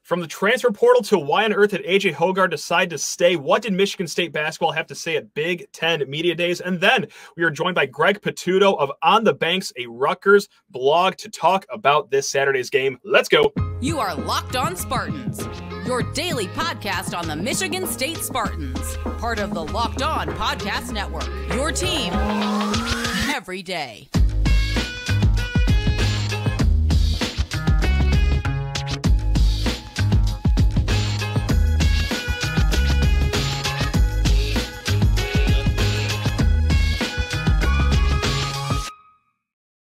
From the transfer portal to why on earth did AJ Hoggard decide to stay? What did Michigan State basketball have to say at Big Ten Media Days? And then we are joined by Greg Patuto of On the Banks, a Rutgers blog, to talk about this Saturday's game. Let's go. You are Locked On Spartans, your daily podcast on the Michigan State Spartans, part of the Locked On Podcast Network, your team every day.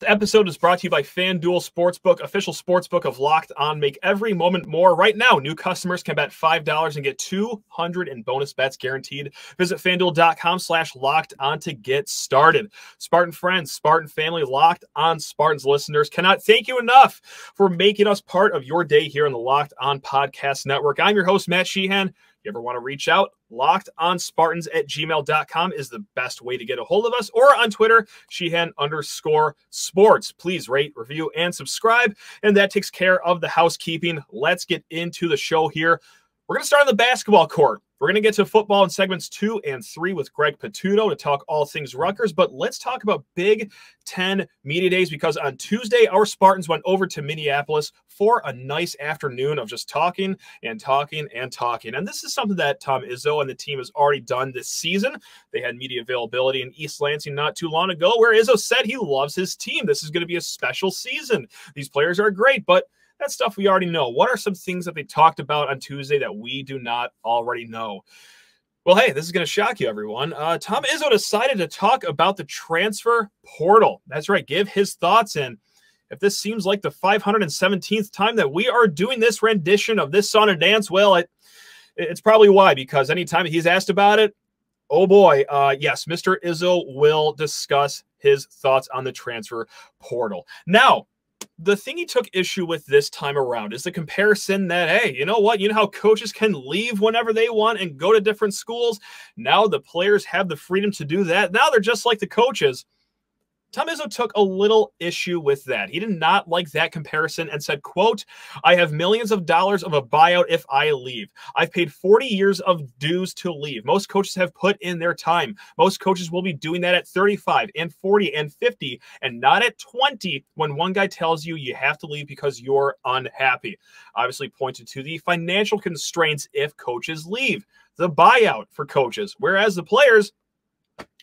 The episode is brought to you by FanDuel Sportsbook, official sportsbook of Locked On. Make every moment more. Right now, new customers can bet $5 and get $200 in bonus bets guaranteed. Visit FanDuel.com/LockedOn to get started. Spartan friends, Spartan family, Locked On Spartans listeners, cannot thank you enough for making us part of your day here on the Locked On Podcast Network. I'm your host, Matt Sheehan. You ever want to reach out? LockedOnSpartans@gmail.com is the best way to get a hold of us, or on Twitter, Sheehan_sports. Please rate, review, and subscribe. And that takes care of the housekeeping. Let's get into the show here. We're going to start on the basketball court. We're going to get to football in segments 2 and 3 with Greg Patuto to talk all things Rutgers, but let's talk about Big Ten Media Days, because on Tuesday, our Spartans went over to Minneapolis for a nice afternoon of just talking and talking and talking. And this is something that Tom Izzo and the team has already done this season. They had media availability in East Lansing not too long ago, where Izzo said he loves his team. This is going to be a special season. These players are great, but that's stuff we already know. What are some things that they talked about on Tuesday that we do not already know? Well, hey, this is going to shock you, everyone. Tom Izzo decided to talk about the transfer portal. That's right, give his thoughts. And if this seems like the 517th time that we are doing this rendition of this song and dance, well, it's probably why, because anytime he's asked about it, oh boy, yes, Mr. Izzo will discuss his thoughts on the transfer portal. Now, the thing he took issue with this time around is the comparison that, hey, you know what? You know how coaches can leave whenever they want and go to different schools? Now the players have the freedom to do that. Now they're just like the coaches. Tom Izzo took a little issue with that. He did not like that comparison and said, quote, "I have millions of dollars of a buyout if I leave. I've paid 40 years of dues to leave. Most coaches have put in their time. Most coaches will be doing that at 35 and 40 and 50 and not at 20 when one guy tells you you have to leave because you're unhappy." Obviously pointed to the financial constraints if coaches leave, the buyout for coaches, whereas the players,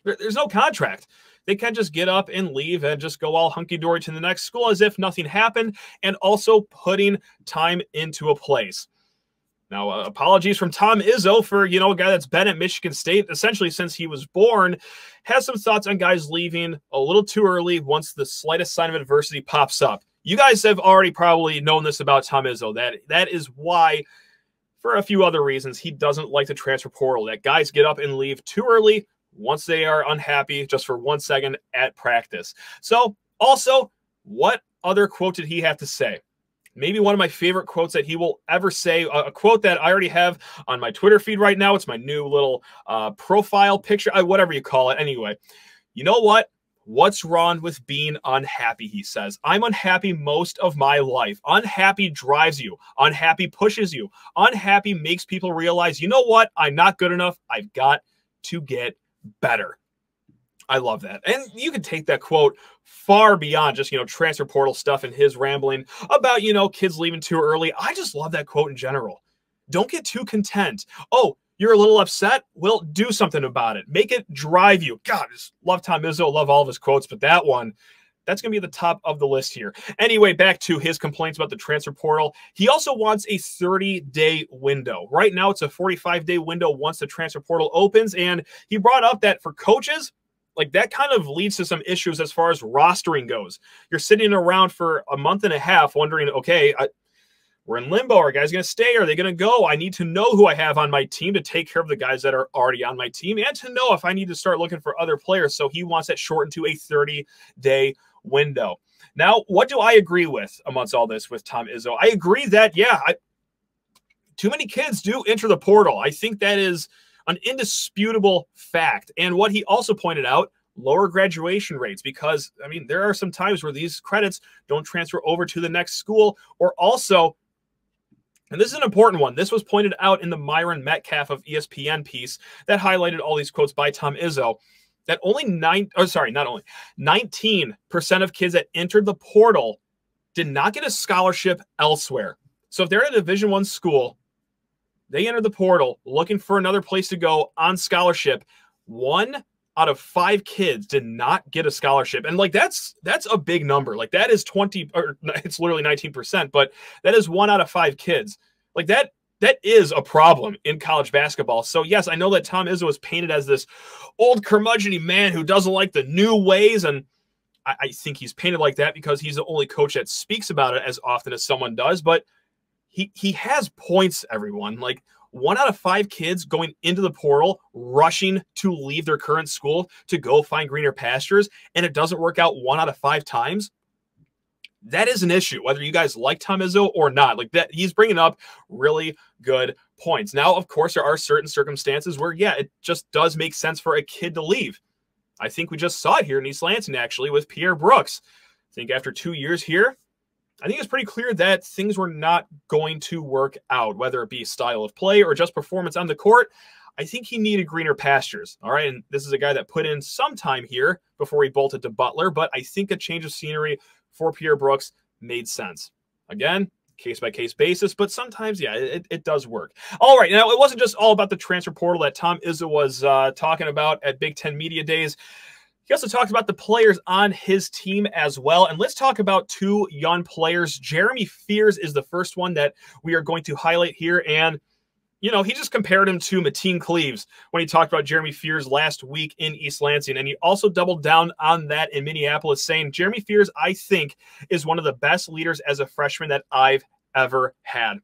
there's no contract. They can just get up and leave and just go all hunky-dory to the next school as if nothing happened, and also putting time into a place. Now, apologies from Tom Izzo for, a guy that's been at Michigan State essentially since he was born, has some thoughts on guys leaving a little too early once the slightest sign of adversity pops up. You guys have already probably known this about Tom Izzo. That is why, for a few other reasons, he doesn't like the transfer portal, that guys get up and leave too early once they are unhappy just for 1 second at practice. So also, what other quote did he have to say? Maybe one of my favorite quotes that he will ever say, a quote that I already have on my Twitter feed right now. It's my new little profile picture, whatever you call it. Anyway, you know what? What's wrong with being unhappy, he says. I'm unhappy most of my life. Unhappy drives you. Unhappy pushes you. Unhappy makes people realize, you know what? I'm not good enough. I've got to get better. I love that. And you can take that quote far beyond just, transfer portal stuff and his rambling about, kids leaving too early. I just love that quote in general. Don't get too content. Oh, you're a little upset? Well, do something about it. Make it drive you. God, I just love Tom Izzo, love all of his quotes, but that one, that's going to be at the top of the list here. Anyway, back to his complaints about the transfer portal. He also wants a 30-day window. Right now, it's a 45-day window once the transfer portal opens. And he brought up that for coaches, that kind of leads to some issues as far as rostering goes. You're sitting around for a month and a half wondering, okay, we're in limbo. Are guys going to stay? Are they going to go? I need to know who I have on my team to take care of the guys that are already on my team and to know if I need to start looking for other players. So he wants that shortened to a 30-day window. Now, what do I agree with amongst all this with Tom Izzo? I agree that, too many kids do enter the portal. I think that is an indisputable fact. And what he also pointed out, lower graduation rates, because, there are some times where these credits don't transfer over to the next school, or also And this is an important one. This was pointed out in the Myron Metcalf of ESPN piece that highlighted all these quotes by Tom Izzo, that only 19% of kids that entered the portal did not get a scholarship elsewhere. So if they're at a Division I school, they entered the portal looking for another place to go on scholarship. 1 out of 5 kids did not get a scholarship. And like, that's a big number. Like that is 20, or it's literally 19%, but that is 1 out of 5 kids. Like that is a problem in college basketball. So yes, I know that Tom Izzo is painted as this old curmudgeon-y man who doesn't like the new ways. And I think he's painted like that because he's the only coach that speaks about it as often as someone does. But he has points, everyone. Like 1 out of 5 kids going into the portal, rushing to leave their current school to go find greener pastures, and it doesn't work out 1 out of 5 times. That is an issue, whether you guys like Tom Izzo or not. Like that, he's bringing up really good points. Now, of course, there are certain circumstances where, yeah, it just does make sense for a kid to leave. I think we just saw it here in East Lansing, actually, with Pierre Brooks. I think after 2 years here, I think it's pretty clear that things were not going to work out, whether it be style of play or just performance on the court. I think he needed greener pastures. All right. And this is a guy that put in some time here before he bolted to Butler, but I think a change of scenery for Pierre Brooks made sense. Again, case-by-case basis, but sometimes, yeah, it does work. All right. Now, it wasn't just all about the transfer portal that Tom Izzo was talking about at Big Ten Media Days. He also talked about the players on his team as well. And let's talk about 2 young players. Jeremy Fears is the first one that we are going to highlight here. And, you know, he just compared him to Mateen Cleaves when he talked about Jeremy Fears last week in East Lansing. And he also doubled down on that in Minneapolis, saying Jeremy Fears, I think, is one of the best leaders as a freshman that I've ever had.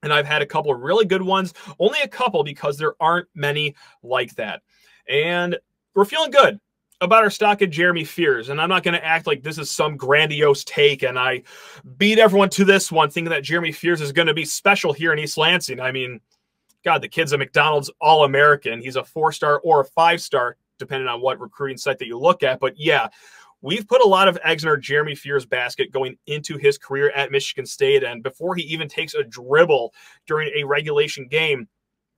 And I've had a couple of really good ones, only a couple because there aren't many like that. And we're feeling good about our stock at Jeremy Fears. And I'm not going to act like this is some grandiose take and I beat everyone to this one thinking that Jeremy Fears is going to be special here in East Lansing. I mean, God, the kid's a McDonald's All-American. He's a 4-star or a 5-star, depending on what recruiting site that you look at. But yeah, we've put a lot of eggs in our Jeremy Fears basket going into his career at Michigan State. And before he even takes a dribble during a regulation game,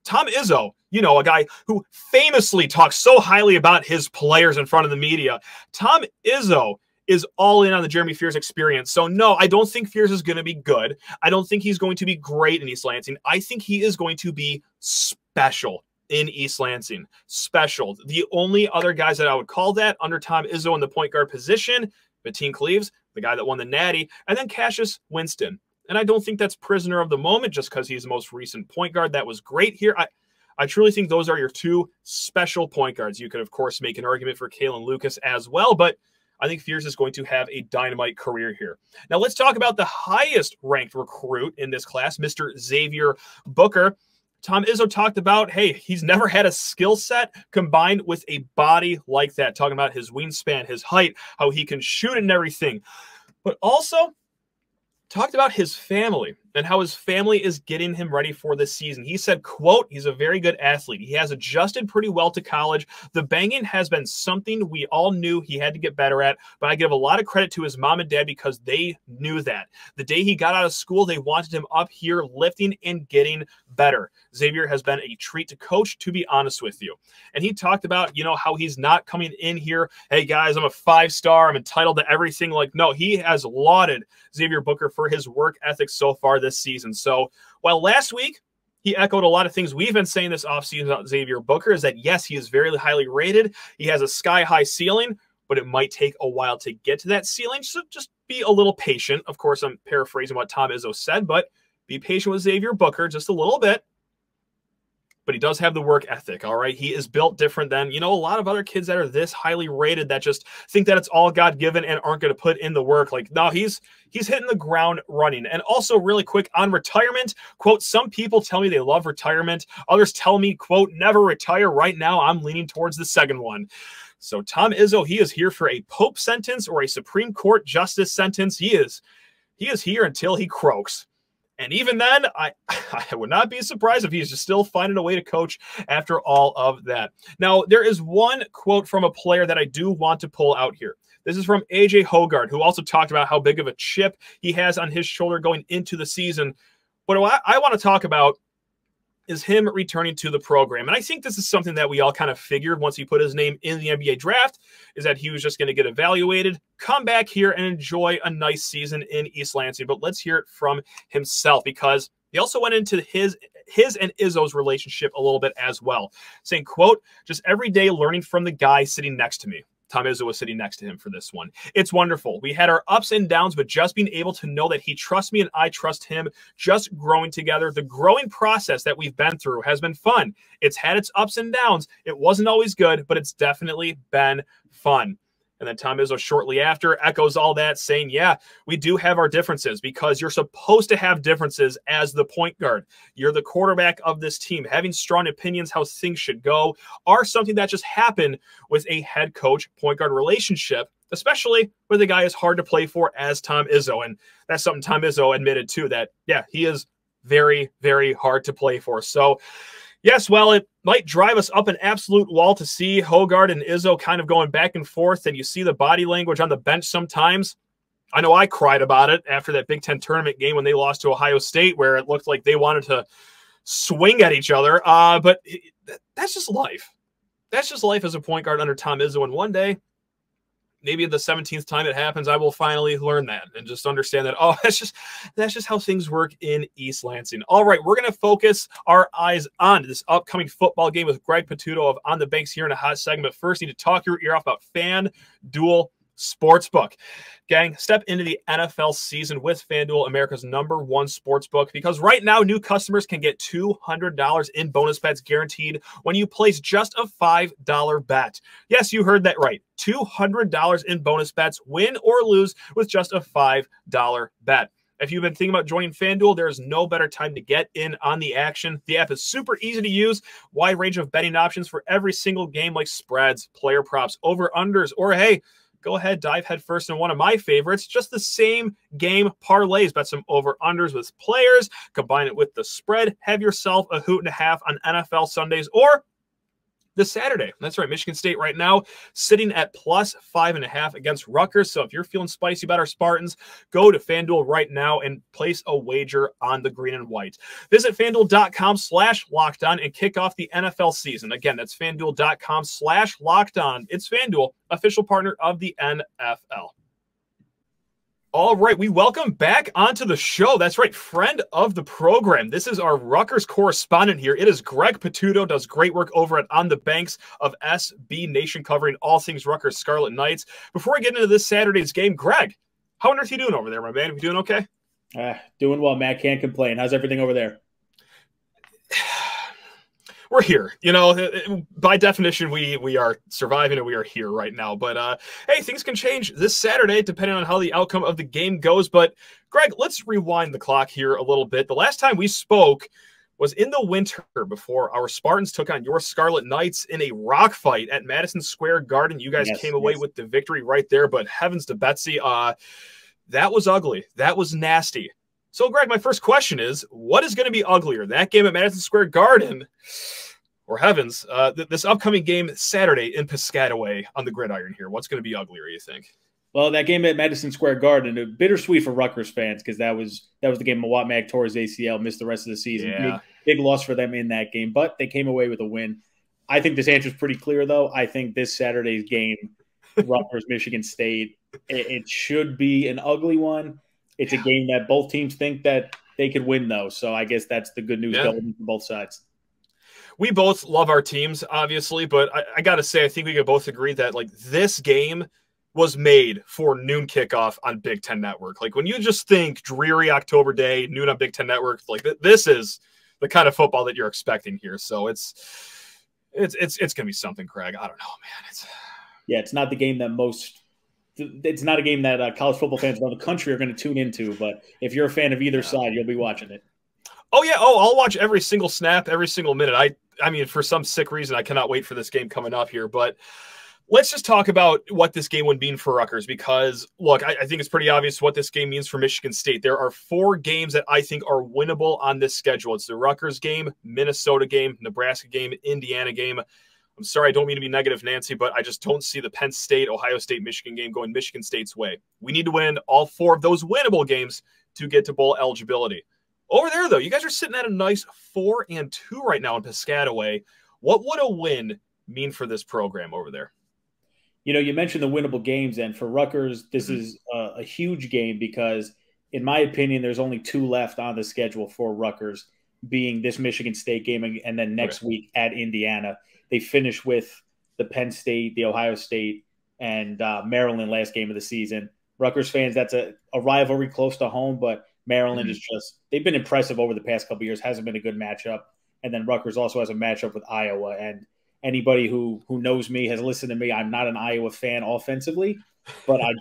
Tom Izzo, you know, a guy who famously talks so highly about his players in front of the media. Tom Izzo is all in on the Jeremy Fears experience. So no, I don't think Fears is going to be good. I don't think he's going to be great in East Lansing. I think he is going to be special in East Lansing. Special. The only other guys that I would call that under Tom Izzo in the point guard position, Mateen Cleaves, the guy that won the Natty, and then Cassius Winston. And I don't think that's prisoner of the moment just because he's the most recent point guard. That was great here. I truly think those are your 2 special point guards. You could, of course, make an argument for Kalen Lucas as well, but I think Fears is going to have a dynamite career here. Now, let's talk about the highest ranked recruit in this class, Mr. Xavier Booker. Tom Izzo talked about, hey, he's never had a skill set combined with a body like that, talking about his wingspan, his height, how he can shoot and everything. But also talked about his family and how his family is getting him ready for this season. He said, quote, he's a very good athlete. He has adjusted pretty well to college. The banging has been something we all knew he had to get better at, but I give a lot of credit to his mom and dad because they knew that. The day he got out of school, they wanted him up here lifting and getting better. Xavier has been a treat to coach, to be honest with you. And he talked about, you know, how he's not coming in here, hey guys, I'm a 5-star, I'm entitled to everything. Like, no, he has lauded Xavier Booker for his work ethic so far this season. So while last week he echoed a lot of things we've been saying this offseason about Xavier Booker, is that yes, he is very highly rated. He has a sky-high ceiling, but it might take a while to get to that ceiling. So just be a little patient. Of course, I'm paraphrasing what Tom Izzo said, but be patient with Xavier Booker just a little bit. But he does have the work ethic, all right? He is built different than, you know, a lot of other kids that are this highly rated that just think that it's all God-given and aren't going to put in the work. Like, no, he's hitting the ground running. And also really quick on retirement, quote, some people tell me they love retirement. Others tell me, quote, never retire. Right now, I'm leaning towards the second one. So Tom Izzo, he is here for a Pope sentence or a Supreme Court justice sentence. He is here until he croaks. And even then, I would not be surprised if he's just still finding a way to coach after all of that. Now, there is one quote from a player that I do want to pull out here. This is from AJ Hoggard, who also talked about how big of a chip he has on his shoulder going into the season. what I want to talk about is him returning to the program. And I think this is something that we all kind of figured once he put his name in the NBA draft, is that he was just going to get evaluated, come back here and enjoy a nice season in East Lansing. But let's hear it from himself, because he also went into his and Izzo's relationship a little bit as well, saying, quote, "Just every day learning from the guy sitting next to me." Tom Izzo was sitting next to him for this one. "It's wonderful. We had our ups and downs, but just being able to know that he trusts me and I trust him, just growing together. The growing process that we've been through has been fun. It's had its ups and downs. It wasn't always good, but it's definitely been fun." And then Tom Izzo shortly after echoes all that, saying, "Yeah, we do have our differences, because you're supposed to have differences as the point guard. You're the quarterback of this team. Having strong opinions how things should go are something that just happen with a head coach point guard relationship, especially with a guy as hard to play for as Tom Izzo." And that's something Tom Izzo admitted too, that, yeah, he is very, very hard to play for. So yes, well, it might drive us up an absolute wall to see Hoggard and Izzo kind of going back and forth, and you see the body language on the bench sometimes. I know I cried about it after that Big Ten tournament game when they lost to Ohio State, where it looked like they wanted to swing at each other. But that's just life. That's just life as a point guard under Tom Izzo. And one day, maybe the 17th time it happens, I will finally learn that and just understand that, oh, that's just how things work in East Lansing. All right, we're going to focus our eyes on this upcoming football game with Greg Patuto of On the Banks here in a hot segment. First, need to talk your ear off about FanDuel Sportsbook. Gang, step into the NFL season with FanDuel, America's #1 sportsbook, because right now new customers can get $200 in bonus bets guaranteed when you place just a $5 bet. Yes, you heard that right. $200 in bonus bets, win or lose, with just a $5 bet. If you've been thinking about joining FanDuel, there is no better time to get in on the action. The app is super easy to use, wide range of betting options for every single game, like spreads, player props, over-unders, or hey, go ahead, dive headfirst in one of my favorites, just the same game parlays. Bet some over-unders with players, combine it with the spread, have yourself a hoot and a half on NFL Sundays or this Saturday. That's right, Michigan State right now sitting at +5.5 against Rutgers. So if you're feeling spicy about our Spartans, go to FanDuel right now and place a wager on the green and white. Visit FanDuel.com/lockedon and kick off the NFL season. Again, that's FanDuel.com/lockedon. It's FanDuel, official partner of the NFL. All right, we welcome back onto the show. That's right, friend of the program. This is our Rutgers correspondent here. It is Greg Patuto, does great work over at On the Banks of SB Nation, covering all things Rutgers Scarlet Knights. Before we get into this Saturday's game, Greg, how on earth are you doing over there, my man? You doing okay? Doing well, Matt. Can't complain. How's everything over there? We're here, you know, by definition, we are surviving and we are here right now. But hey, things can change this Saturday depending on how the outcome of the game goes. But Greg, let's rewind the clock here a little bit. The last time we spoke was in the winter before our Spartans took on your Scarlet Knights in a rock fight at Madison Square Garden. You guys came away with the victory right there, but heavens to Betsy, that was ugly. That was nasty. So, Greg, my first question is, what is going to be uglier, that game at Madison Square Garden, or heavens, this upcoming game Saturday in Piscataway on the gridiron here? What's going to be uglier, you think? Well, that game at Madison Square Garden, bittersweet for Rutgers fans, because that was the game Mawat Mag tore his ACL, missed the rest of the season. Yeah. Big loss for them in that game, but they came away with a win. I think this answer is pretty clear, though. I think this Saturday's game, Rutgers, Michigan State, it should be an ugly one. It's a game that both teams think that they could win, though. So I guess that's the good news going from both sides. We both love our teams, obviously, but I got to say, I think we could both agree that like this game was made for noon kickoff on Big Ten Network. Like when you just think dreary October day, noon on Big Ten Network, like this is the kind of football that you're expecting here. So it's going to be something, Craig. I don't know, man. It's not the game that it's not a game that college football fans around the country are going to tune into, but if you're a fan of either side, you'll be watching it. Oh, yeah. Oh, I'll watch every single snap, every single minute. I mean, for some sick reason, I cannot wait for this game coming up here. But let's just talk about what this game would mean for Rutgers, because, look, I think it's pretty obvious what this game means for Michigan State. There are 4 games that I think are winnable on this schedule. It's the Rutgers game, Minnesota game, Nebraska game, Indiana game. I'm sorry, I don't mean to be negative, Nancy, but I just don't see the Penn State, Ohio State, Michigan game going Michigan State's way. We need to win all 4 of those winnable games to get to bowl eligibility. Over there, though, you guys are sitting at a nice 4-2 right now in Piscataway. What would a win mean for this program over there? You know, you mentioned the winnable games, and for Rutgers, this is a huge game because, in my opinion, there's only 2 left on the schedule for Rutgers, being this Michigan State game and then next week at Indiana. They finish with the Penn State, the Ohio State, and Maryland last game of the season. Rutgers fans, that's a rivalry close to home, but Maryland is just – they've been impressive over the past couple of years. Hasn't been a good matchup. And then Rutgers also has a matchup with Iowa. And anybody who knows me has listened to me. I'm not an Iowa fan offensively, but I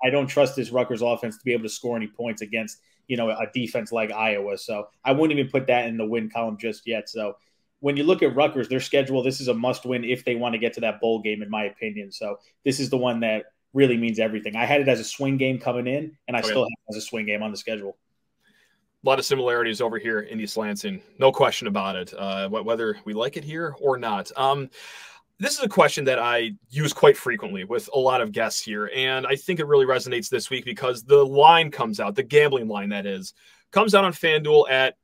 don't trust this Rutgers offense to be able to score any points against, you know, a defense like Iowa. So I wouldn't even put that in the win column just yet. So when you look at Rutgers, their schedule, this is a must-win if they want to get to that bowl game, in my opinion. So this is the one that really means everything. I had it as a swing game coming in, and I still have it as a swing game on the schedule. A lot of similarities over here in East Lansing. No question about it, whether we like it here or not. This is a question that I use quite frequently with a lot of guests here, and I think it really resonates this week because the line comes out, the gambling line that is, comes out on FanDuel at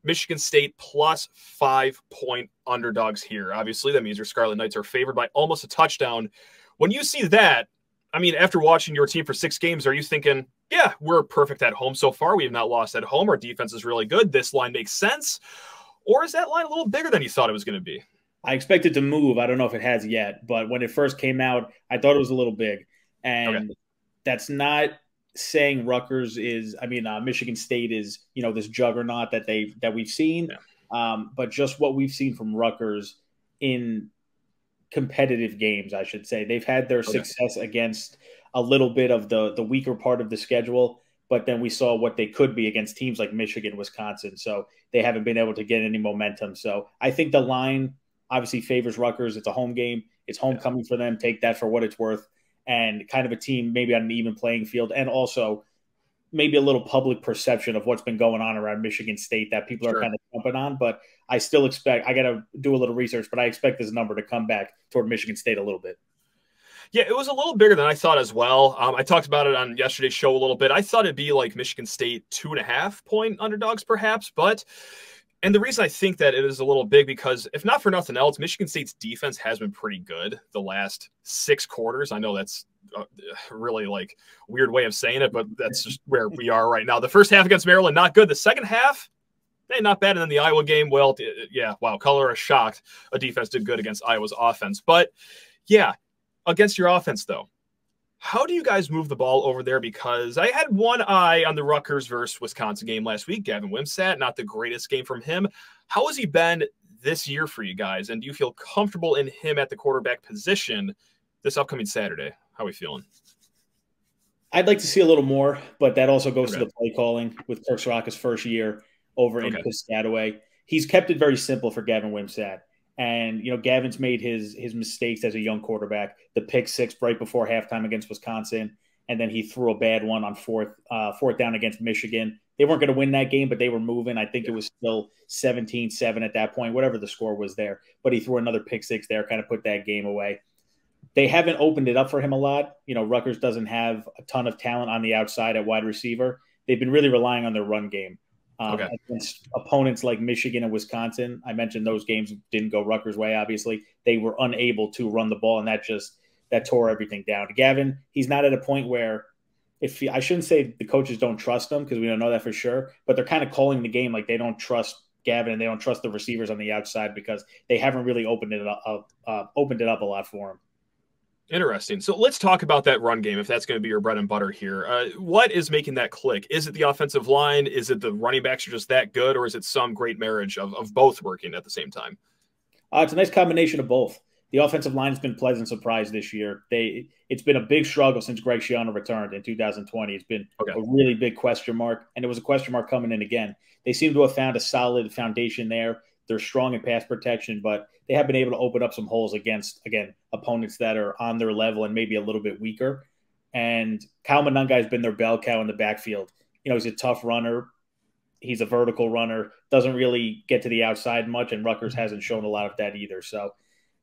Michigan State plus 5-point underdogs here. Obviously, that means your Scarlet Knights are favored by almost a touchdown. When you see that, I mean, after watching your team for 6 games, are you thinking, yeah, we're perfect at home so far. We have not lost at home. Our defense is really good. This line makes sense. Or is that line a little bigger than you thought it was going to be? I expect it to move. I don't know if it has yet, but when it first came out, I thought it was a little big. And that's not saying Rutgers is, Michigan State is, you know, this juggernaut that we've seen. Yeah. But just what we've seen from Rutgers in competitive games, I should say. They've had their success against a little bit of the weaker part of the schedule, but then we saw what they could be against teams like Michigan, Wisconsin. So they haven't been able to get any momentum. So I think the line obviously favors Rutgers. It's a home game. It's homecoming for them. Take that for what it's worth. And kind of a team maybe on an even playing field, and also maybe a little public perception of what's been going on around Michigan State that people are kind of jumping on. But I still expect – I got to do a little research, but I expect this number to come back toward Michigan State a little bit. Yeah, it was a little bigger than I thought as well. I talked about it on yesterday's show a little bit. I thought it'd be like Michigan State 2.5-point underdogs perhaps, but – and the reason I think that it is a little big because if not for nothing else, Michigan State's defense has been pretty good the last 6 quarters. I know that's really like weird way of saying it, but that's just where we are right now. The first half against Maryland, not good. The second half, not bad. And then the Iowa game, well, yeah, wow, Color shocked. A defense did good against Iowa's offense. But yeah, against your offense though, how do you guys move the ball over there? Because I had one eye on the Rutgers versus Wisconsin game last week. Gavin Wimsatt, not the greatest game from him. How has he been this year for you guys? And do you feel comfortable in him at the quarterback position this upcoming Saturday? How are we feeling? I'd like to see a little more, but that also goes to the play calling with Kirk Soraka's first year over in Piscataway. He's kept it very simple for Gavin Wimsatt. And, you know, Gavin's made his mistakes as a young quarterback. The pick 6 right before halftime against Wisconsin, and then he threw a bad one on fourth down against Michigan. They weren't going to win that game, but they were moving. I think it was still 17-7 at that point, whatever the score was there. But he threw another pick 6 there, kind of put that game away. They haven't opened it up for him a lot. You know, Rutgers doesn't have a ton of talent on the outside at wide receiver. They've been really relying on their run game. Against opponents like Michigan and Wisconsin, I mentioned those games didn't go Rutgers' way, obviously. They were unable to run the ball, and that tore everything down. Gavin, he's not at a point where I shouldn't say the coaches don't trust him because we don't know that for sure, but they're kind of calling the game like they don't trust Gavin and they don't trust the receivers on the outside because they haven't really opened it up a lot for him. Interesting. So let's talk about that run game, if that's going to be your bread and butter here. What is making that click? Is it the offensive line? Is it the running backs are just that good? Or is it some great marriage of both working at the same time? It's a nice combination of both. The offensive line has been a pleasant surprise this year. It's been a big struggle since Greg Schiano returned in 2020. It's been a really big question mark, and it was a question mark coming in again. They seem to have found a solid foundation there. They're strong in pass protection, but they have been able to open up some holes against, again, opponents that are on their level and maybe a little bit weaker. And Kyle Monunga has been their bell cow in the backfield. You know, he's a tough runner. He's a vertical runner, doesn't really get to the outside much, and Rutgers hasn't shown a lot of that either. So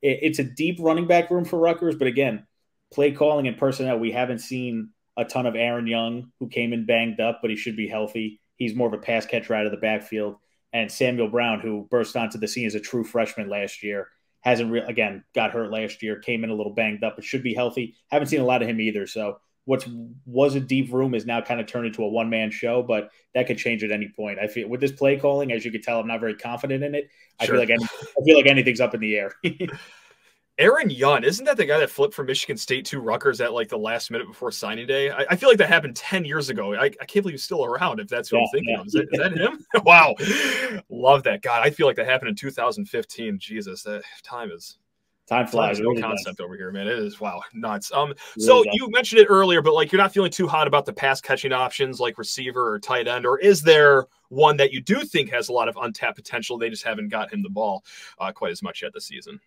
it's a deep running back room for Rutgers, but again, play calling and personnel, we haven't seen a ton of Aaron Young, who came in banged up, but he should be healthy. He's more of a pass catcher out of the backfield. And Samuel Brown, who burst onto the scene as a true freshman last year, again, got hurt last year, came in a little banged up, but should be healthy. Haven't seen a lot of him either. So what was a deep room is now kind of turned into a one-man show, but that could change at any point. I feel with this play calling, as you can tell, I'm not very confident in it. Sure. I feel like anything's up in the air. Aaron Young, isn't that the guy that flipped from Michigan State to Rutgers at like the last minute before signing day? I feel like that happened 10 years ago. I can't believe he's still around if that's who I'm thinking of. Is that him? Wow. Love that. God, I feel like that happened in 2015. Jesus, that time flies. No concept over here, man. It is, wow, nuts. So you mentioned it earlier, but like you're not feeling too hot about the pass catching options like receiver or tight end, or is there one that you do think has a lot of untapped potential? They just haven't got him the ball quite as much yet this season.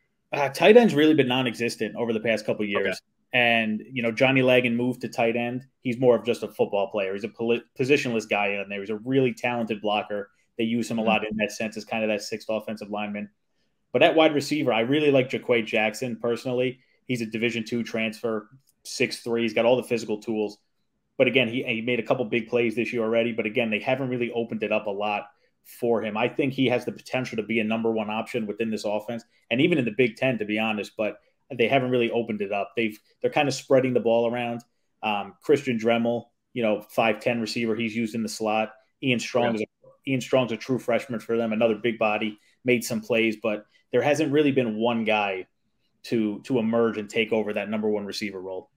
Tight end's really been non-existent over the past couple of years. Okay. And, Johnny Lagan moved to tight end. He's more of just a football player. He's a positionless guy in there. He's a really talented blocker. They use him a lot in that sense as kind of that sixth offensive lineman. But at wide receiver, I really like Jaquay Jackson personally. He's a Division II transfer, 6'3". He's got all the physical tools. But again, he made a couple big plays this year already. But again, they haven't really opened it up a lot for him. I think he has the potential to be a number one option within this offense, and even in the Big Ten, to be honest. But they haven't really opened it up. They're kind of spreading the ball around. Christian Dremel, 5'10" receiver, he's used in the slot. Ian Strong's a true freshman for them, another big body, made some plays, but there hasn't really been one guy to emerge and take over that number one receiver role.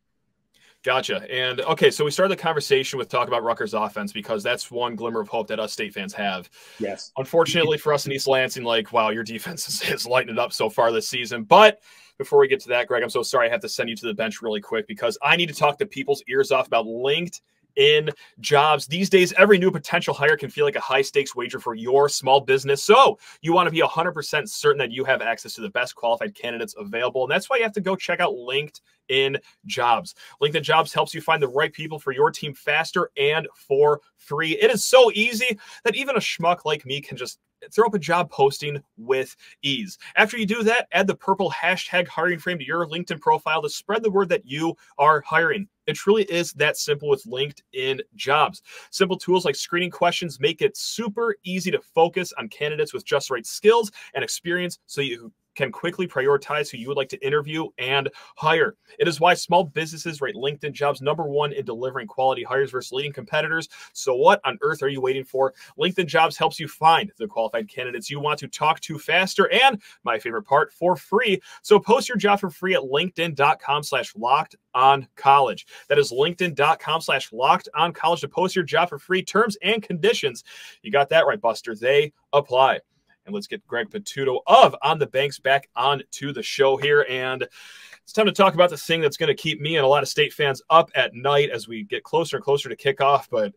Gotcha. And okay, so we started the conversation with talk about Rutgers offense because that's one glimmer of hope that us State fans have. Yes. Unfortunately for us in East Lansing, wow, your defense is lighting it up so far this season. But before we get to that, Greg, I'm so sorry I have to send you to the bench really quick because I need to talk the people's ears off about LinkedIn jobs. These days, every new potential hire can feel like a high-stakes wager for your small business. So you want to be 100% certain that you have access to the best qualified candidates available. And that's why you have to go check out LinkedIn Jobs. LinkedIn Jobs helps you find the right people for your team faster and for free. It is so easy that even a schmuck like me can just throw up a job posting with ease. After you do that, add the purple hashtag hiring frame to your LinkedIn profile to spread the word that you are hiring. It truly is that simple with LinkedIn Jobs. Simple tools like screening questions make it super easy to focus on candidates with just the right skills and experience so you can quickly prioritize who you would like to interview and hire. It is why small businesses rate LinkedIn Jobs #1 in delivering quality hires versus leading competitors. So what on earth are you waiting for? LinkedIn Jobs helps you find the qualified candidates you want to talk to faster and, my favorite part, for free. So post your job for free at linkedin.com/lockedoncollege. That is linkedin.com/lockedoncollege to post your job for free. Terms and conditions. You got that right, Buster. They apply. And let's get Greg Patuto of On the Banks back on to the show here. And it's time to talk about the thing that's going to keep me and a lot of State fans up at night as we get closer and closer to kickoff. But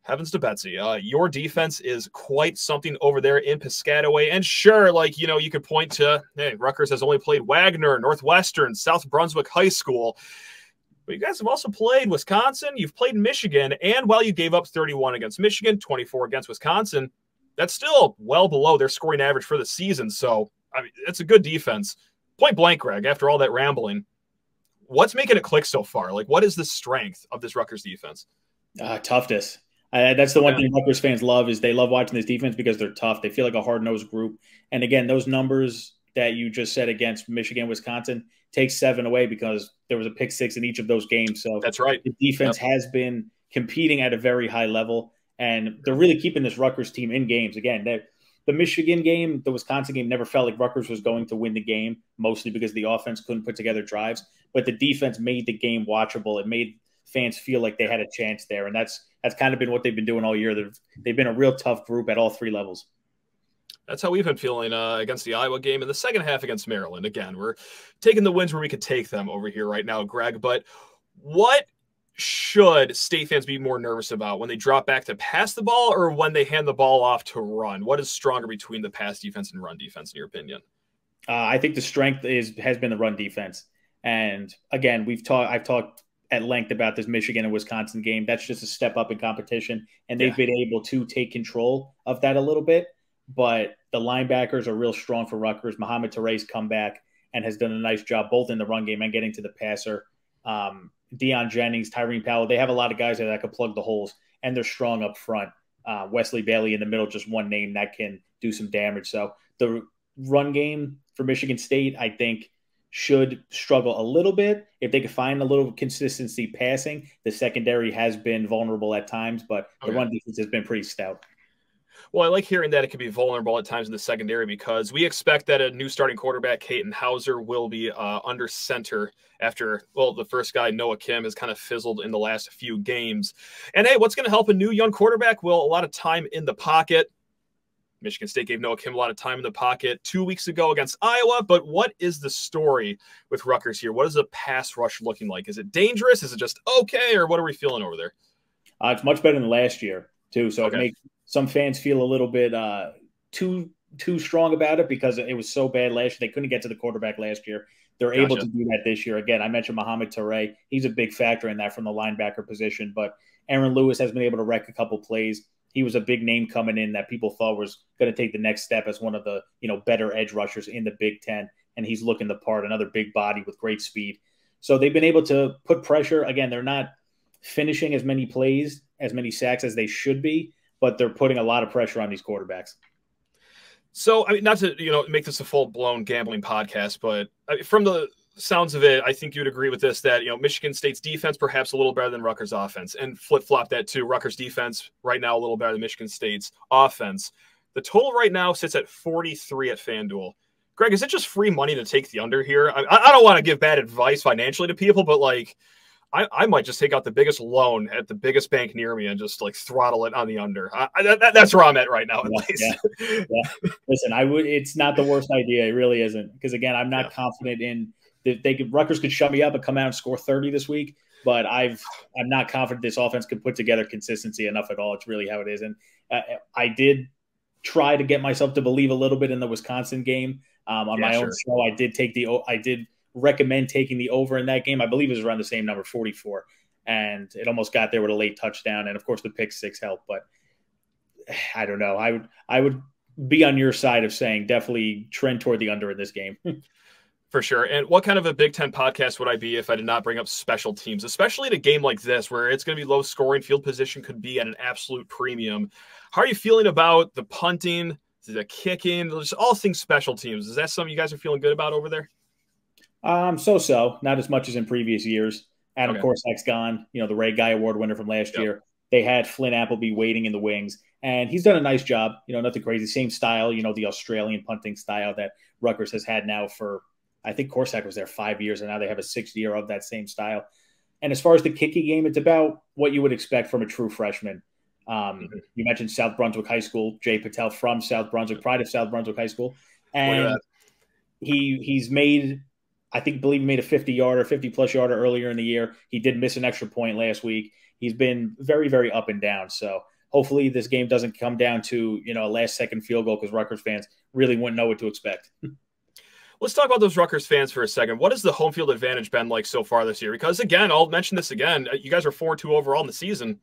heavens to Betsy, your defense is quite something over there in Piscataway. And sure, you could point to, hey, Rutgers has only played Wagner, Northwestern, South Brunswick High School. But you guys have also played Wisconsin. You've played Michigan. And while you gave up 31 against Michigan, 24 against Wisconsin, that's still well below their scoring average for the season. So, it's a good defense. Point blank, Greg, after all that rambling, what's making it click so far? What is the strength of this Rutgers defense? Toughness. That's the one thing Rutgers fans love is they love watching this defense because they're tough. They feel like a hard-nosed group. And again, those numbers that you just said against Michigan, Wisconsin, take 7 away because there was a pick 6 in each of those games. So that's right. The defense has been competing at a very high level. And they're really keeping this Rutgers team in games. Again, the Michigan game, the Wisconsin game never felt like Rutgers was going to win the game, mostly because the offense couldn't put together drives. But the defense made the game watchable. It made fans feel like they had a chance there. And that's kind of been what they've been doing all year. They've been a real tough group at all 3 levels. That's how we've been feeling against the Iowa game in the second half against Maryland. Again, we're taking the wins where we could take them over here right now, Greg. But what should State fans be more nervous about when they drop back to pass the ball or when they hand the ball off to run? What is stronger between the pass defense and run defense, in your opinion? I think the strength has been the run defense. And again, I've talked at length about this Michigan and Wisconsin game. That's just a step up in competition, and they've been able to take control of that a little bit. But the linebackers are real strong for Rutgers. Muhammad Teray's come back and has done a nice job both in the run game and getting to the passer. Deion Jennings, Tyreen Powell, they have a lot of guys that can plug the holes, and they're strong up front. Wesley Bailey in the middle, just one name that can do some damage. So the run game for Michigan State, I think, should struggle a little bit. If they could find a little consistency passing, the secondary has been vulnerable at times, but the run defense has been pretty stout. Well, I like hearing that it can be vulnerable at times in the secondary because we expect that a new starting quarterback, Caden Hauser, will be under center after, well, the first guy, Noah Kim, has kind of fizzled in the last few games. And, hey, what's going to help a new young quarterback? Well, a lot of time in the pocket. Michigan State gave Noah Kim a lot of time in the pocket 2 weeks ago against Iowa. But what is the story with Rutgers here? What is the pass rush looking like? Is it dangerous? Is it just okay? Or what are we feeling over there? It's much better than last year, too. So it makes some fans feel a little bit too strong about it because it was so bad last year. They couldn't get to the quarterback last year. They're able to do that this year. Again, I mentioned Mohamed Toure. He's a big factor in that from the linebacker position. But Aaron Lewis has been able to wreck a couple plays. He was a big name coming in that people thought was going to take the next step as one of the better edge rushers in the Big Ten, and he's looking the part. Another big body with great speed. So they've been able to put pressure. Again, they're not finishing as many plays, as many sacks as they should be, but they're putting a lot of pressure on these quarterbacks. So, I mean, not to make this a full-blown gambling podcast, but from the sounds of it, I think you'd agree with this, that Michigan State's defense perhaps a little better than Rutgers' offense, and flip-flop that too. Rutgers' defense right now a little better than Michigan State's offense. The total right now sits at 43 at FanDuel. Greg, is it just free money to take the under here? I don't want to give bad advice financially to people, but I might just take out the biggest loan at the biggest bank near me and just throttle it on the under. That's where I'm at right now, at least. Yeah. Listen, it's not the worst idea. It really isn't. Because again, I'm not confident in Rutgers could shut me up and come out and score 30 this week, but I'm not confident this offense could put together consistency enough at all. It's really how it is. And I did try to get myself to believe a little bit in the Wisconsin game on my own show. I did recommend taking the over in that game. I believe it was around the same number, 44, and it almost got there with a late touchdown. And of course the pick six helped, but I don't know. I would be on your side of saying definitely trend toward the under in this game. For sure. And what kind of a Big Ten podcast would I be if I did not bring up special teams, especially in a game like this where it's going to be low scoring, field position could be at an absolute premium. How are you feeling about the punting, the kicking, just all things special teams? Is that something you guys are feeling good about over there? So not as much as in previous years. Adam Korsack's gone, the Ray Guy Award winner from last year. They had Flynn Appleby waiting in the wings, and he's done a nice job. Nothing crazy. Same style, the Australian punting style that Rutgers has had now for, I think Korsack was there 5 years, and now they have a 6th year of that same style. And as far as the kicking game, it's about what you would expect from a true freshman. You mentioned South Brunswick High School, Jay Patel from South Brunswick, pride of South Brunswick High School. And he's made, believe he made a 50-yarder, 50-plus yarder earlier in the year. He did miss an extra point last week. He's been very, very up and down. So hopefully this game doesn't come down to, a last-second field goal because Rutgers fans really wouldn't know what to expect. Let's talk about those Rutgers fans for a second. What has the home field advantage been like so far this year? Because, again, I'll mention this again. You guys are 4-2 overall in the season.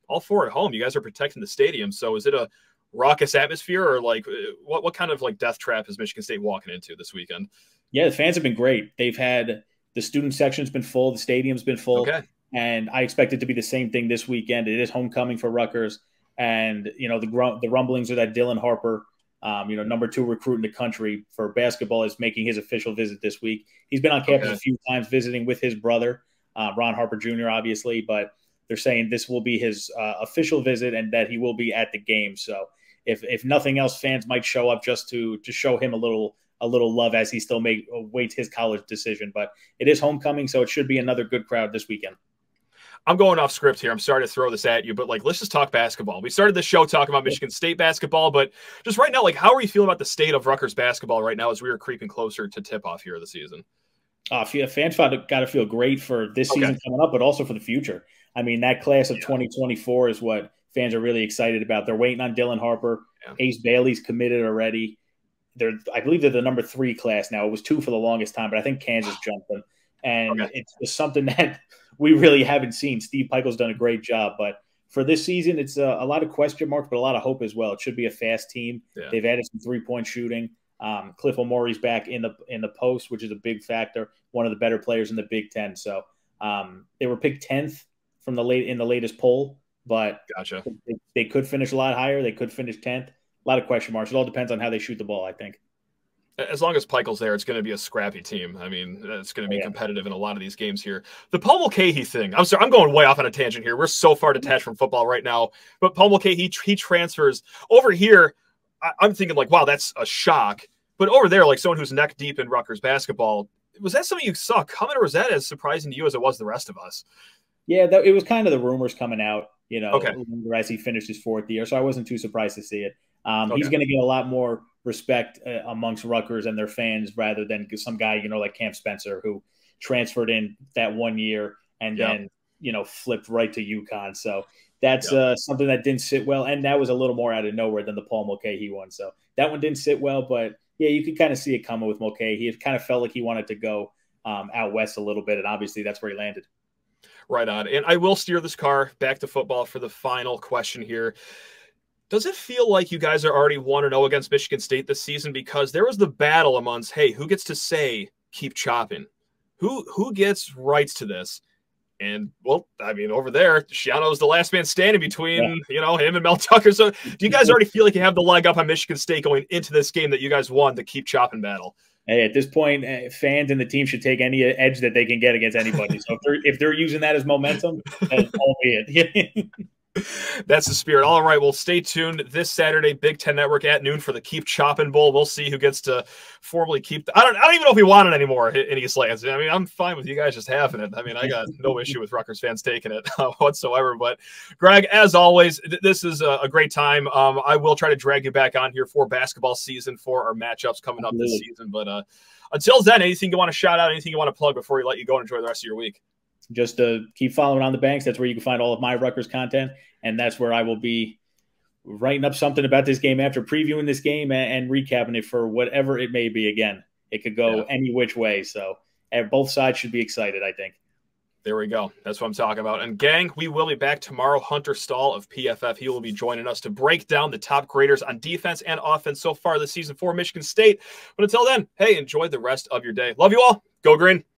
All 4 at home. You guys are protecting the stadium. So is it a raucous atmosphere or what kind of death trap is Michigan State walking into this weekend? Yeah, the fans have been great. They've had the student section's been full. The stadium's been full. Okay. And I expect it to be the same thing this weekend. It is homecoming for Rutgers. And, the rumblings are that Dylan Harper, number 2 recruit in the country for basketball, is making his official visit this week. He's been on campus a few times visiting with his brother, Ron Harper Jr., obviously, but they're saying this will be his official visit and that he will be at the game. So if nothing else, fans might show up just to show him a little love as he still waits his college decision. But it is homecoming, so it should be another good crowd this weekend. I'm going off script here. I'm sorry to throw this at you, but let's just talk basketball. We started the show talking about Michigan State basketball, but just right now, how are you feeling about the state of Rutgers basketball right now as we are creeping closer to tip-off here of the season? Fans got to feel great for this season coming up, but also for the future. I mean, that class of 2024 is what fans are really excited about. They're waiting on Dylan Harper. Ace Bailey's committed already. I believe they're the number 3 class now. It was 2 for the longest time, but I think Kansas jumped them. And it's just something that we really haven't seen. Steve Pikiell's done a great job. But for this season, it's a lot of question marks, but a lot of hope as well. It should be a fast team. Yeah. They've added some 3-point shooting. Cliff O'Maury's back in the post, which is a big factor. One of the better players in the Big Ten. So they were picked 10th in the latest poll but Gotcha. they could finish a lot higher. They could finish 10th. A lot of question marks. It all depends on how they shoot the ball, I think. As long as Peichel's there, it's going to be a scrappy team. I mean, it's going to be competitive in a lot of these games here. The Paul Mulcahy thing. I'm sorry, I'm going way off on a tangent here. We're so far detached from football right now. But Paul Mulcahy, he transfers over here. I'm thinking like, wow, that's a shock. But over there, like someone who's neck deep in Rutgers basketball, was that something you saw coming, or was that as surprising to you as it was the rest of us? Yeah, it was kind of the rumors coming out, as he finished his 4th year. So I wasn't too surprised to see it. He's going to get a lot more respect amongst Rutgers and their fans rather than some guy, like Cam Spencer, who transferred in that 1 year and then, flipped right to UConn. So that's something that didn't sit well. And that was a little more out of nowhere than the Paul Mulcahy one. So that one didn't sit well. But, yeah, you could kind of see it coming with Mulcahy. He kind of felt like he wanted to go out west a little bit, and obviously that's where he landed. Right on. And I will steer this car back to football for the final question here. Does it feel like you guys are already 1-0 against Michigan State this season? Because there was the battle amongst, hey, who gets to say keep chopping? Who gets rights to this? And, well, I mean, over there, Shiano's the last man standing between, him and Mel Tucker. So do you guys already feel like you have the leg up on Michigan State going into this game that you guys won, the keep chopping battle? Hey, at this point, fans and the team should take any edge that they can get against anybody. So if they're using that as momentum, that's albeit. That's the spirit. All right, well, stay tuned this Saturday, Big Ten Network at noon for the Keep Chopping Bowl. We'll see who gets to formally keep. I don't even know if we want it anymore in East Lansing. I mean, I'm fine with you guys just having it. I mean, I got no issue with Rutgers fans taking it whatsoever. But Greg, as always, this is a great time. I will try to drag you back on here for basketball season for our matchups coming up this season. But until then, anything you want to shout out, anything you want to plug before we let you go and enjoy the rest of your week? Just keep following On the Banks. That's where you can find all of my Rutgers content. And that's where I will be writing up something about this game after previewing this game and recapping it for whatever it may be. Again, it could go any which way. So both sides should be excited, I think. There we go. That's what I'm talking about. And gang, we will be back tomorrow. Hunter Stahl of PFF, he will be joining us to break down the top graders on defense and offense so far this season for Michigan State. But until then, hey, enjoy the rest of your day. Love you all. Go Green.